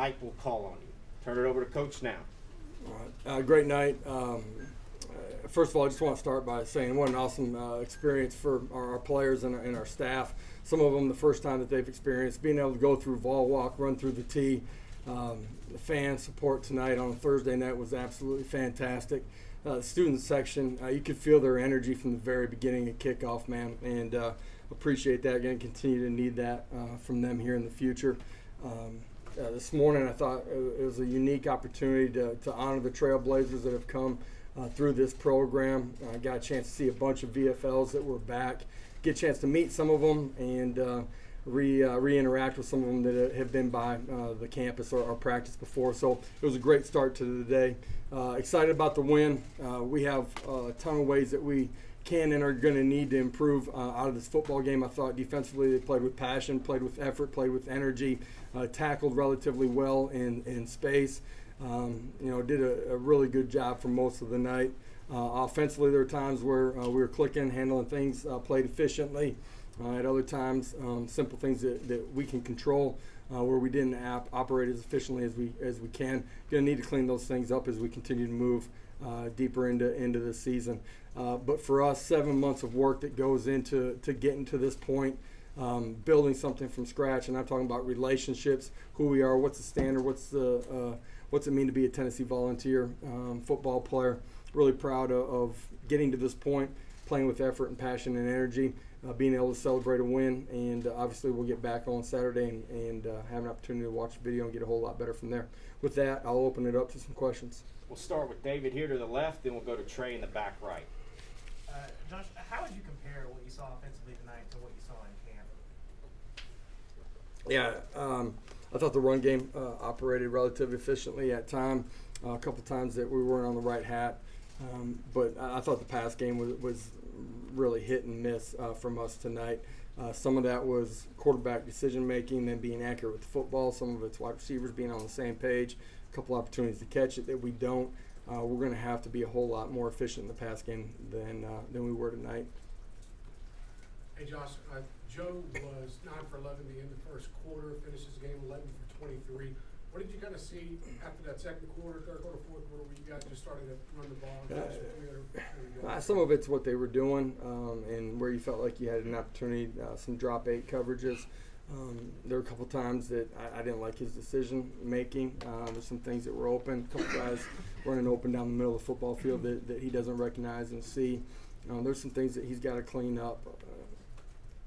Mike will call on you. Turn it over to Coach now. All right. Great night. First of all, I just want to start by saying what an awesome experience for our players and our staff. Some of them the first time that they've experienced being able to go through Vol Walk, run through the tee. The fan support tonight on a Thursday night was absolutely fantastic. The student section, you could feel their energy from the very beginning at kickoff, man, and appreciate that. Going to continue to need that from them here in the future. This morning I thought it was a unique opportunity to honor the Trailblazers that have come through this program. I got a chance to see a bunch of VFLs that were back, get a chance to meet some of them, and re-interact with some of them that have been by the campus or practice before. So it was a great start to the day. Excited about the win. We have a ton of ways that we can and are going to need to improve out of this football game. I thought defensively they played with passion, played with effort, played with energy, tackled relatively well in space. Did a really good job for most of the night. Offensively, there were times where we were clicking, handling things, played efficiently. At other times, simple things that we can control where we didn't operate as efficiently as we can. Going to need to clean those things up as we continue to move deeper into the season. But for us, 7 months of work that goes into getting to this point, building something from scratch, and I'm talking about relationships, who we are, what's the standard, what's it mean to be a Tennessee Volunteer football player. Really proud of getting to this point, playing with effort and passion and energy, being able to celebrate a win, and obviously we'll get back on Saturday and have an opportunity to watch the video and get a whole lot better from there. With that, I'll open it up to some questions. We'll start with David here to the left, then we'll go to Trey in the back right. Josh, how would you compare what you saw offensively tonight to what you saw in camp? I thought the run game operated relatively efficiently at time. A couple times that we weren't on the right hat. But I thought the pass game was really hit and miss from us tonight. Some of that was quarterback decision making, then being accurate with the football. Some of it's wide receivers being on the same page. A couple opportunities to catch it that we don't. We're going to have to be a whole lot more efficient in the pass game than we were tonight. Hey Josh, Joe was 9 for 11 at the end of the first quarter, finishes the game 11 for 23. What did you kind of see after that second quarter, third quarter, fourth quarter, where you guys just started to run the ball? Some of it's what they were doing and where you felt like you had an opportunity, some drop 8 coverages. There were a couple times that I didn't like his decision making. There's some things that were open. A couple guys running open down the middle of the football field that he doesn't recognize and see. There's some things that he's got to clean up.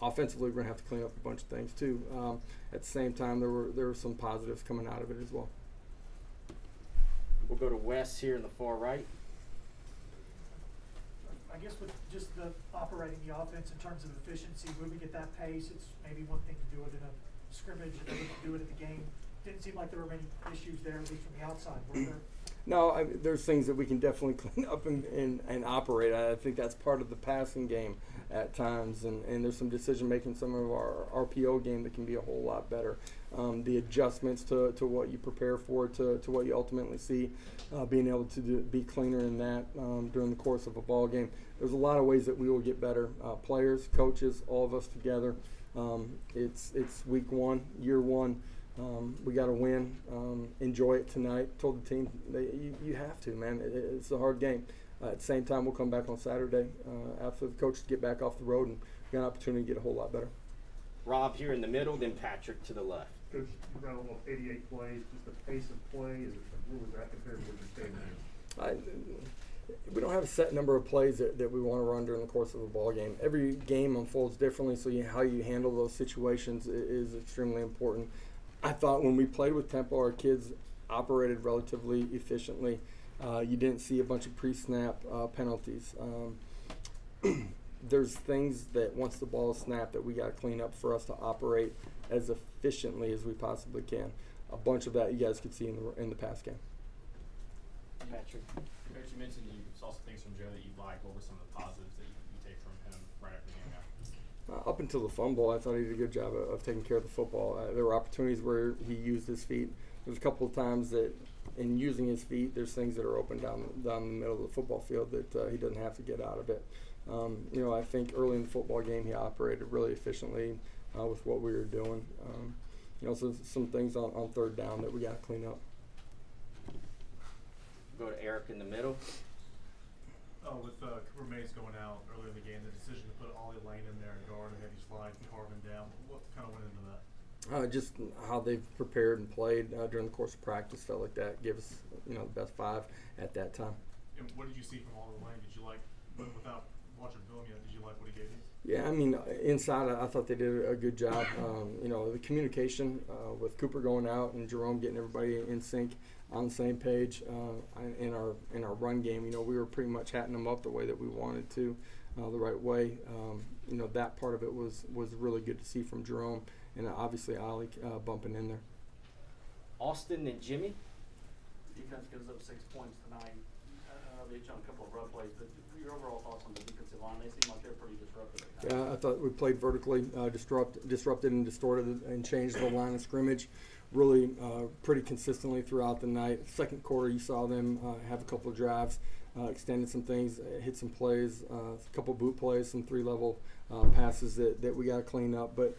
Offensively, we're going to have to clean up a bunch of things too. At the same time, there were some positives coming out of it as well. We'll go to Wes here in the far right. I guess with just the operating the offense in terms of efficiency, moving at that pace, it's maybe one thing to do it in a scrimmage, another to do it at the game. Didn't seem like there were many issues there, at least from the outside, were there? No, there's things that we can definitely clean up and operate. I think that's part of the passing game at times, and there's some decision making, some of our RPO game that can be a whole lot better. The adjustments to what you prepare for, to what you ultimately see, being able to be cleaner in that during the course of a ball game. There's a lot of ways that we will get better. Players, coaches, all of us together. It's week 1, year 1. We got to win. Enjoy it tonight. Told the team you have to, man. It's a hard game. At the same time, we'll come back on Saturday after the coaches get back off the road and we got an opportunity to get a whole lot better. Rob here in the middle, then Patrick to the left. Coach, you ran almost 88 plays. Just the pace of play, what was that compared to what you're saying? We don't have a set number of plays that we want to run during the course of a ball game. Every game unfolds differently, so how you handle those situations is extremely important. I thought when we played with tempo, our kids operated relatively efficiently. You didn't see a bunch of pre-snap penalties. There's things that once the ball is snapped that we got to clean up for us to operate as efficiently as we possibly can. A bunch of that you guys could see in the pass game. Patrick. Coach, you mentioned you saw some things from Joe that you like. What were some of the positives that you take from him right after the game? Up until the fumble, I thought he did a good job of taking care of the football. There were opportunities where he used his feet. There's a couple of times that in using his feet, there's things that are open down the middle of the football field that he doesn't have to get out of it. I think early in the football game he operated really efficiently with what we were doing. so some things on third down that we got to clean up. Go to Eric in the middle. With Cooper Mays going out earlier in the game, the decision to put Ollie Lane in there and guard and have you slide and carve him down, what kind of went into that? Just how they've prepared and played during the course of practice. Felt like that gave us, the best 5 at that time. And what did you see from Ollie Lane? Did you like, without watching film yet, did you like what he gave you? Yeah, inside I thought they did a good job. The communication with Cooper going out and Jerome getting everybody in sync on the same page in our run game. We were pretty much hatting them up the way that we wanted to, the right way. That part of it was really good to see from Jerome, and obviously Ollie bumping in there. Austin and Jimmy. Defense gives up 6 points tonight. They each on a couple of rough plays, but your overall thoughts on the defensive line? They seem like they're pretty disruptive. Yeah, I thought we played vertically, disrupted and distorted and changed the line of scrimmage really pretty consistently throughout the night. Second quarter, you saw them have a couple of drives, extended some things, hit some plays, a couple boot plays, some 3-level passes that we got to clean up. But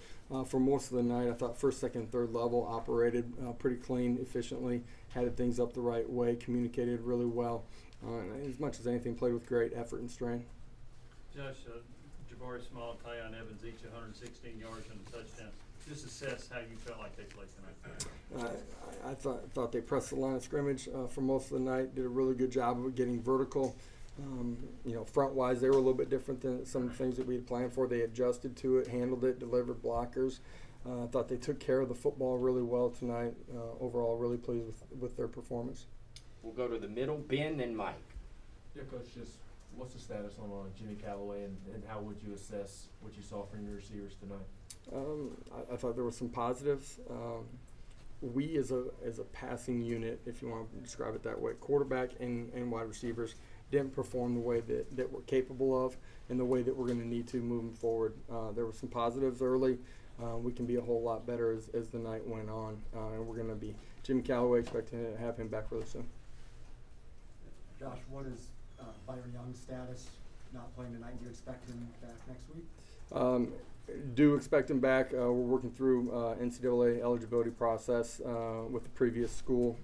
for most of the night, I thought first, second, third level operated pretty clean, efficiently, had things up the right way, communicated really well. And as much as anything, played with great effort and strain. Josh, Jabari Small, Tyon Evans, each 116 yards and a touchdown. Just assess how you felt like they played tonight. I thought they pressed the line of scrimmage for most of the night. Did a really good job of getting vertical. Front-wise, they were a little bit different than some of the things that we had planned for. They adjusted to it, handled it, delivered blockers. I thought they took care of the football really well tonight. Overall, really pleased with their performance. We'll go to the middle, Ben and Mike. Yeah, Coach, just what's the status on Jimmy Callaway, and how would you assess what you saw from your receivers tonight? I thought there were some positives. We as a passing unit, if you want to describe it that way, quarterback and wide receivers didn't perform the way that we're capable of and the way that we're going to need to moving forward. There were some positives early. We can be a whole lot better as the night went on, and we're going to be Jimmy Callaway, expecting to have him back really soon. Josh, what is Byron Young's status? Not playing tonight. Do you expect him back next week? Do expect him back. We're working through NCAA eligibility process with the previous school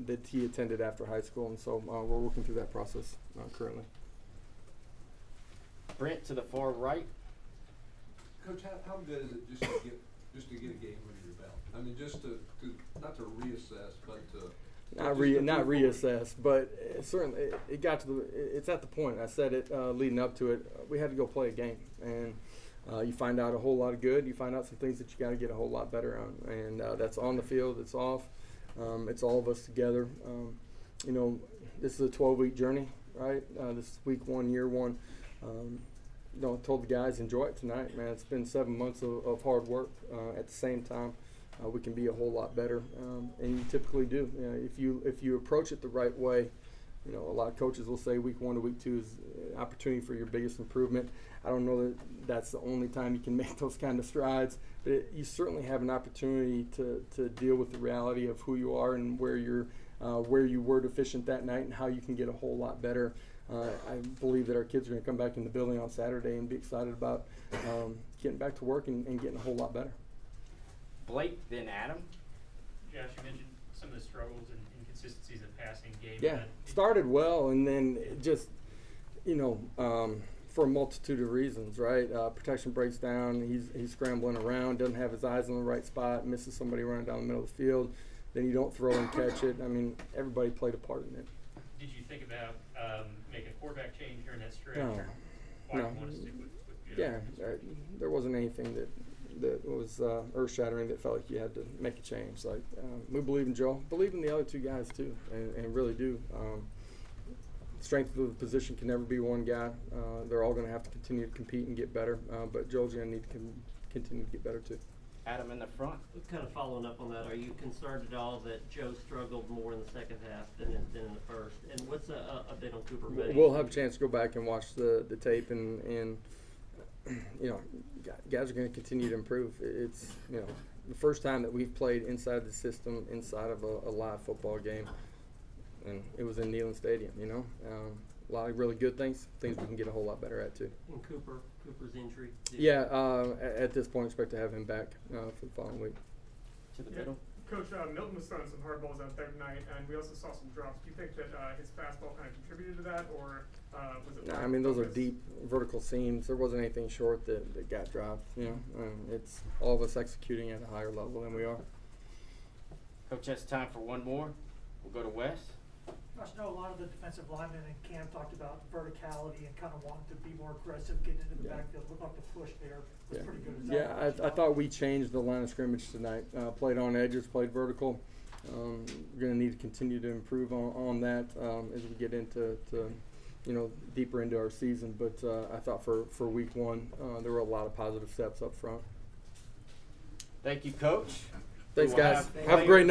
that he attended after high school, and so we're working through that process currently. Brent to the far right. Coach, how good is it just to get a game under your belt? I mean, just to not to reassess, but to not reassess, but certainly it got to it's at the point. I said it leading up to it. We had to go play a game, and you find out a whole lot of good. You find out some things that you got to get a whole lot better on, and that's on the field. It's off. It's all of us together. This is a 12-week journey, right? This is week 1, year 1. I told the guys, enjoy it tonight, man. It's been 7 months of hard work. At the same time, we can be a whole lot better, and you typically do. If you approach it the right way, a lot of coaches will say week 1 to week 2 is an opportunity for your biggest improvement. I don't know that that's the only time you can make those kind of strides, but you certainly have an opportunity to deal with the reality of who you are and where you were deficient that night and how you can get a whole lot better. I believe that our kids are going to come back in the building on Saturday and be excited about getting back to work and getting a whole lot better. Blake, then Adam. Josh, you mentioned some of the struggles and inconsistencies in passing game. Yeah, started well, and then it just, for a multitude of reasons, right? Protection breaks down. He's scrambling around, doesn't have his eyes on the right spot, misses somebody running down the middle of the field. Then you don't throw and catch it. I mean, everybody played a part in it. Did you think about making a quarterback change during that stretch? No. Or why No. do you want to stick with Yeah, there wasn't anything that was earth-shattering that felt like you had to make a change. Like we believe in Joe, believe in the other 2 guys too, and really do. Strength of the position can never be one guy. They're all going to have to continue to compete and get better, but Joe's going to need to continue to get better too. Adam in the front. Kind of following up on that, are you concerned at all that Joe struggled more in the second half than in the first? And what's a bit on Cooper Mays? We'll have a chance to go back and watch the tape, and guys are going to continue to improve. It's the first time that we've played inside the system, inside of a live football game, and it was in Neyland Stadium. A lot of really good things we can get a whole lot better at too. And Cooper's injury? Yeah, at this point, expect to have him back for the following week. to the Yeah. middle. Coach, Milton was throwing some hard balls out there tonight, and we also saw some drops. Do you think that his fastball kind of contributed to that, or was it? No, I mean, those are deep vertical seams. There wasn't anything short that got dropped. It's all of us executing at a higher level than we are. Coach, that's time for one more. We'll go to Wes. Josh, I know a lot of the defensive linemen in camp talked about verticality and kind of wanting to be more aggressive, getting into the Yeah. backfield. Looked like the push there was pretty good. Is that Yeah, what you I thought we changed the line of scrimmage tonight. Played on edges, played vertical. We're going to need to continue to improve on that as we get into deeper into our season. But I thought for week one, there were a lot of positive steps up front. Thank you, Coach. Thanks, We will guys. have Have a great night.